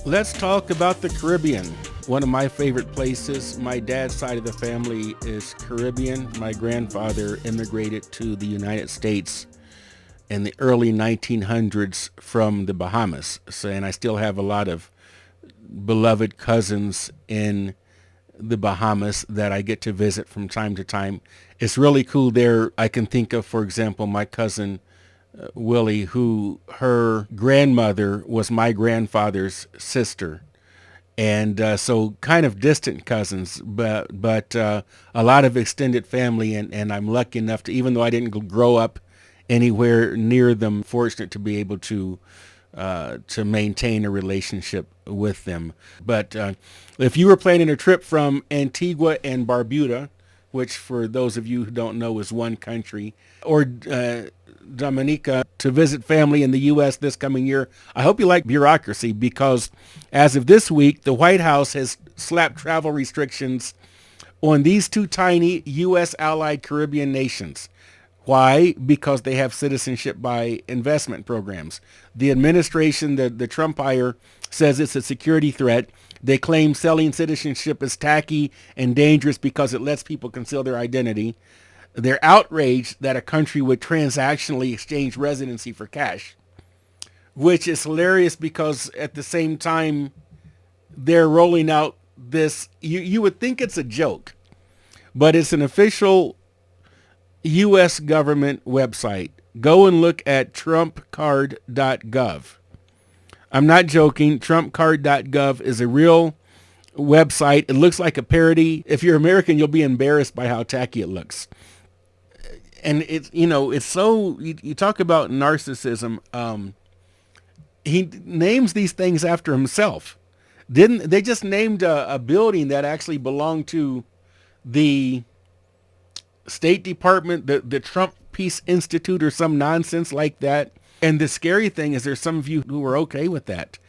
Let's talk about the Caribbean. One of my favorite places. My dad's side of the family is Caribbean. My grandfather immigrated to the United States in the early 1900s from the Bahamas. So, and I still have a lot of beloved cousins in the Bahamas that I get to visit from time to time. It's really cool there. I can think of, for example, my cousin Willie, who her grandmother was my grandfather's sister. And so kind of distant cousins, but a lot of extended family. And I'm lucky enough to, even though I didn't grow up anywhere near them, fortunate to be able to maintain a relationship with them. But if you were planning a trip from Antigua and Barbuda, which for those of you who don't know is one country, or Dominica to visit family in the U.S. this coming year, I hope you like bureaucracy, because as of this week, the White House has slapped travel restrictions on these two tiny U.S. allied Caribbean nations. Why? Because they have citizenship by investment programs. The administration, the Trump-ire, says it's a security threat. They claim selling citizenship is tacky and dangerous because it lets people conceal their identity. They're outraged that a country would transactionally exchange residency for cash, which is hilarious because at the same time, they're rolling out this. You would think it's a joke, but it's an official U.S. government website. Go and look at trumpcard.gov. I'm not joking. Trumpcard.gov is a real website. It looks like a parody. If you're American, you'll be embarrassed by how tacky it looks. And it's, it's so, you talk about narcissism. He names these things after himself. They just named a building that actually belonged to the State Department, the Trump Peace Institute or some nonsense like that. And the scary thing is there's some of you who are okay with that.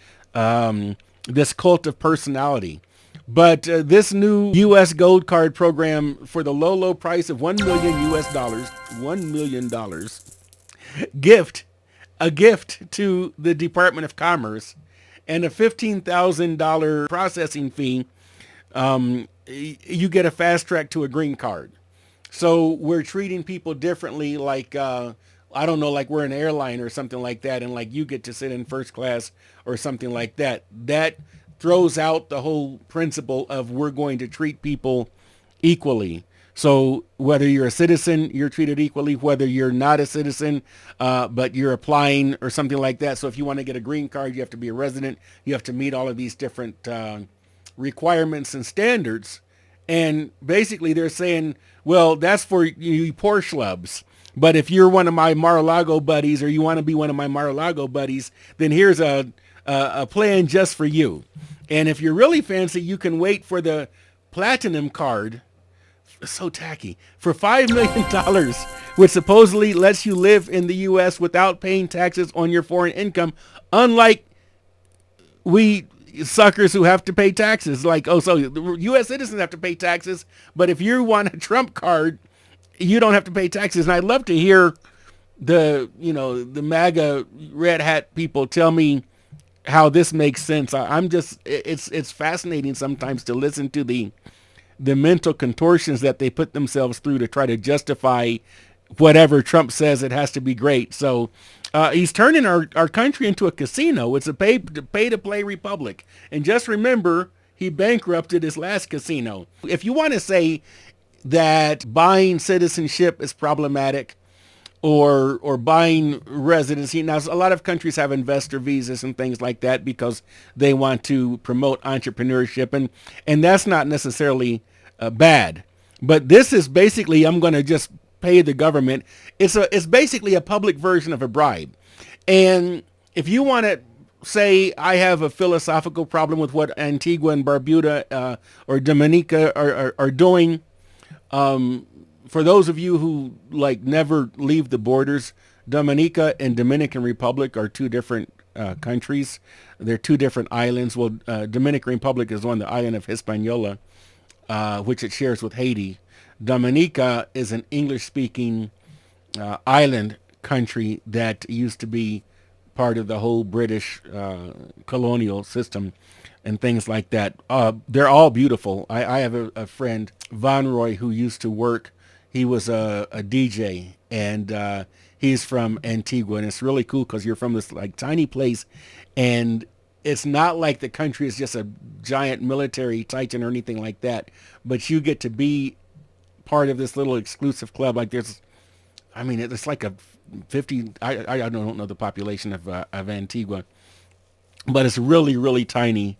This cult of personality. But this new U.S. Gold Card program for the low price of $1 million US, $1 million a gift to the Department of Commerce, and a $15,000 processing fee, you get a fast track to a green card. So we're treating people differently, like, I don't know, like we're an airline or something like that, and like you get to sit in first class or something like that. That throws out the whole principle of we're going to treat people equally. So whether you're a citizen, you're treated equally. Whether you're not a citizen, but you're applying or something like that. So if you want to get a green card, you have to be a resident. You have to meet all of these different requirements and standards. And basically they're saying, well, that's for you poor schlubs. But if you're one of my Mar-a-Lago buddies, or you want to be one of my Mar-a-Lago buddies, then here's a plan just for you. And if you're really fancy, you can wait for the platinum card, so tacky, for $5 million, which supposedly lets you live in the U.S. without paying taxes on your foreign income, unlike we suckers who have to pay taxes. Like, oh, so the U.S. citizens have to pay taxes, but if you want a Trump card, you don't have to pay taxes. And I'd love to hear the MAGA red hat people tell me how this makes sense. It's fascinating sometimes to listen to the mental contortions that they put themselves through to try to justify whatever Trump says. It has to be great. So he's turning our country into a casino. It's a pay-to-play republic. And just remember, he bankrupted his last casino. If you want to say that buying citizenship is problematic, or buying residency. Now, a lot of countries have investor visas and things like that because they want to promote entrepreneurship, and that's not necessarily bad. But this is basically, I'm going to just pay the government. It's basically a public version of a bribe. And if you want to say I have a philosophical problem with what Antigua and Barbuda or Dominica are doing, for those of you who like never leave the borders, Dominica and Dominican Republic are two different countries. They're two different islands. Well, Dominican Republic is on the island of Hispaniola, which it shares with Haiti. Dominica is an English-speaking island country that used to be part of the whole British colonial system and things like that. They're all beautiful. I have a friend, Von Roy, who used to work. He was a DJ, and he's from Antigua, and it's really cool because you're from this like tiny place, and it's not like the country is just a giant military titan or anything like that, but you get to be part of this little exclusive club. Like there's, I mean, it's like a 50, I don't know the population of Antigua, but it's really, really tiny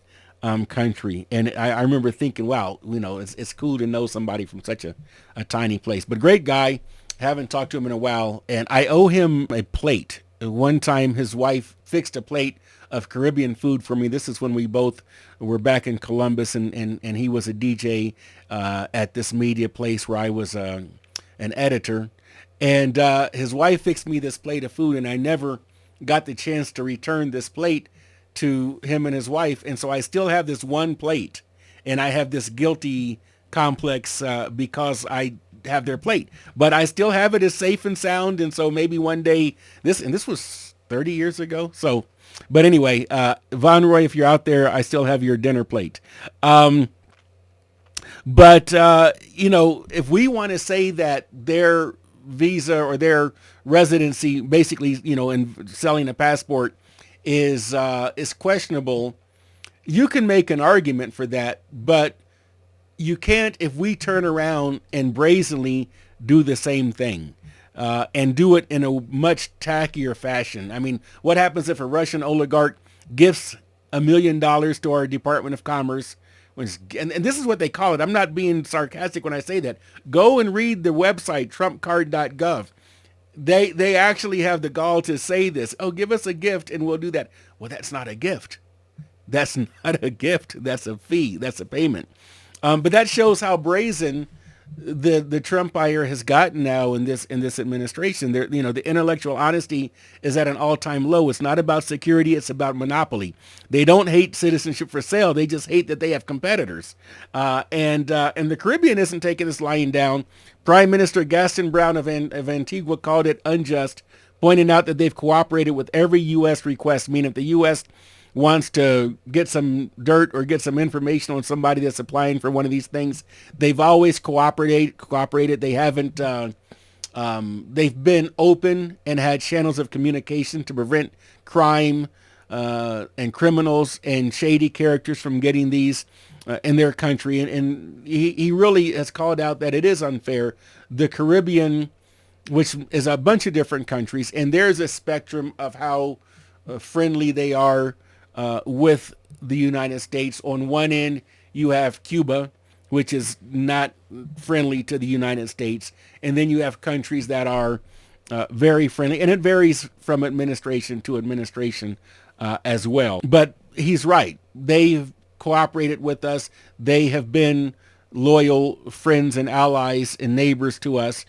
country. And I remember thinking, wow, you know, it's cool to know somebody from such a tiny place. But great guy. Haven't talked to him in a while. And I owe him a plate. One time his wife fixed a plate of Caribbean food for me. This is when we both were back in Columbus, and he was a DJ at this media place where I was an editor. And his wife fixed me this plate of food, and I never got the chance to return this plate to him and his wife. And so I still have this one plate, and I have this guilty complex because I have their plate. But I still have it as safe and sound, and so maybe one day, this was 30 years ago. So, but anyway, Von Roy, if you're out there, I still have your dinner plate. But you know, if we want to say that their visa or their residency, basically, you know, in selling a passport is questionable, you can make an argument for that, but you can't if we turn around and brazenly do the same thing and do it in a much tackier fashion. I mean, what happens if a Russian oligarch gifts $1 million to our Department of Commerce? And this is what they call it. I'm not being sarcastic when I say that. Go and read the website, trumpcard.gov. They actually have the gall to say this. Oh, give us a gift and we'll do that. Well, that's not a gift. That's not a gift. That's a fee. That's a payment. But that shows how brazen the Trumpire has gotten now in this administration. There, you know, the intellectual honesty is at an all-time low. It's not about security. It's about monopoly. They don't hate citizenship for sale. They just hate that they have competitors. And the Caribbean isn't taking this lying down. Prime Minister Gaston Brown of Antigua called it unjust, pointing out that they've cooperated with every U.S. request, meaning if the U.S. wants to get some dirt or get some information on somebody that's applying for one of these things, they've always cooperated. They haven't, they've been open and had channels of communication to prevent crime and criminals and shady characters from getting these in their country. And he really has called out that it is unfair. The Caribbean, which is a bunch of different countries, and there's a spectrum of how friendly they are with the United States. On one end, you have Cuba, which is not friendly to the United States. And then you have countries that are very friendly. And it varies from administration to administration as well. But he's right. They've cooperated with us. They have been loyal friends and allies and neighbors to us.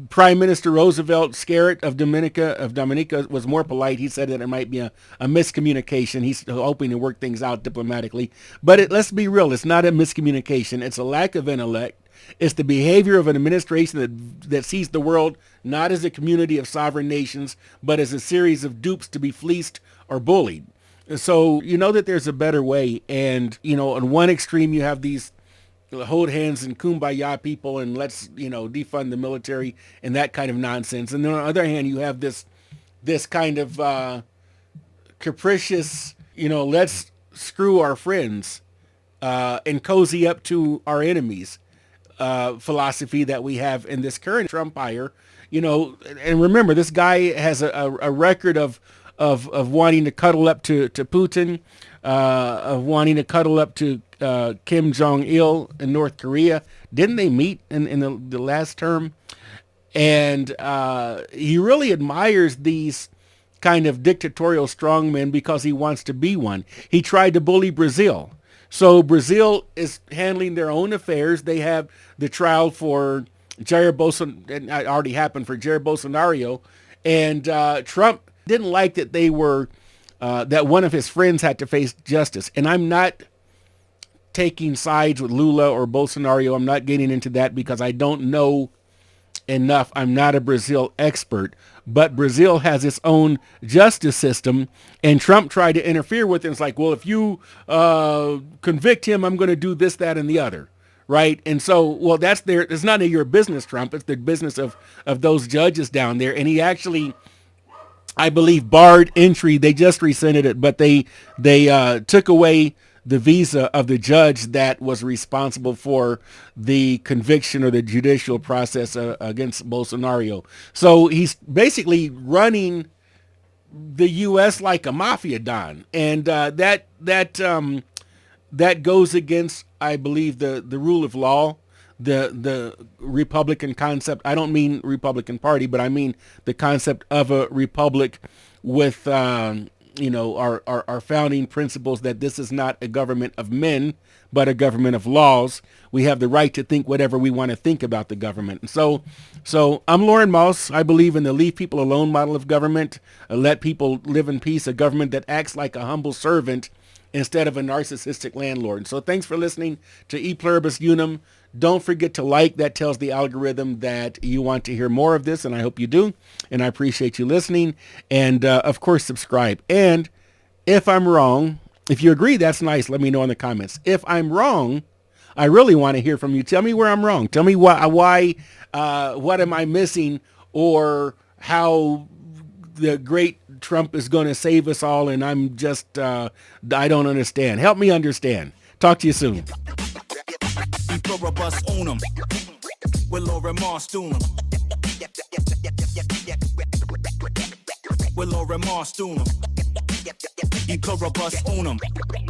Prime Minister Roosevelt Scarrett of Dominica was more polite. He said that it might be a miscommunication. He's hoping to work things out diplomatically. But let's be real. It's not a miscommunication. It's a lack of intellect. It's the behavior of an administration that sees the world not as a community of sovereign nations, but as a series of dupes to be fleeced or bullied. So you know that there's a better way. And, you know, on one extreme, you have these hold hands and kumbaya people and let's, you know, defund the military and that kind of nonsense. And then on the other hand, you have this kind of capricious, you know, let's screw our friends and cozy up to our enemies philosophy that we have in this current Trumpire. You know, and remember, this guy has a record of wanting to cuddle up to Putin, of wanting to cuddle up to Kim Jong-il in North Korea. Didn't they meet in the last term? And he really admires these kind of dictatorial strongmen because he wants to be one. He tried to bully Brazil. So Brazil is handling their own affairs. They have the trial for Jair Bolsonaro, and it already happened for Jair Bolsonaro. And Trump didn't like that they were, that one of his friends had to face justice. And I'm not taking sides with Lula or Bolsonaro. I'm not getting into that because I don't know enough. I'm not a Brazil expert, but Brazil has its own justice system, and Trump tried to interfere with it. It's like, well, if you convict him, I'm going to do this, that, and the other. Right. And so, well, it's none of your business, Trump. It's the business of those judges down there. And he actually, I believe, barred entry. They just rescinded it, but they took away the visa of the judge that was responsible for the conviction or the judicial process against Bolsonaro. So he's basically running the U.S. like a mafia don, and that goes against, I believe, the rule of law, the Republican concept. I don't mean Republican Party, but I mean the concept of a republic with, our founding principles, that this is not a government of men, but a government of laws. We have the right to think whatever we want to think about the government. And so I'm Lauren Moss. I believe in the leave people alone model of government, let people live in peace, a government that acts like a humble servant instead of a narcissistic landlord. So thanks for listening to E Pluribus Unum. Don't forget to like. That tells the algorithm that you want to hear more of this, and I hope you do. And I appreciate you listening. And, of course, subscribe. And if I'm wrong, if you agree, that's nice. Let me know in the comments. If I'm wrong, I really want to hear from you. Tell me where I'm wrong. Tell me why what am I missing, or how the great Trump is going to save us all, and I'm just, I don't understand. Help me understand. Talk to you soon. Will remorse unum.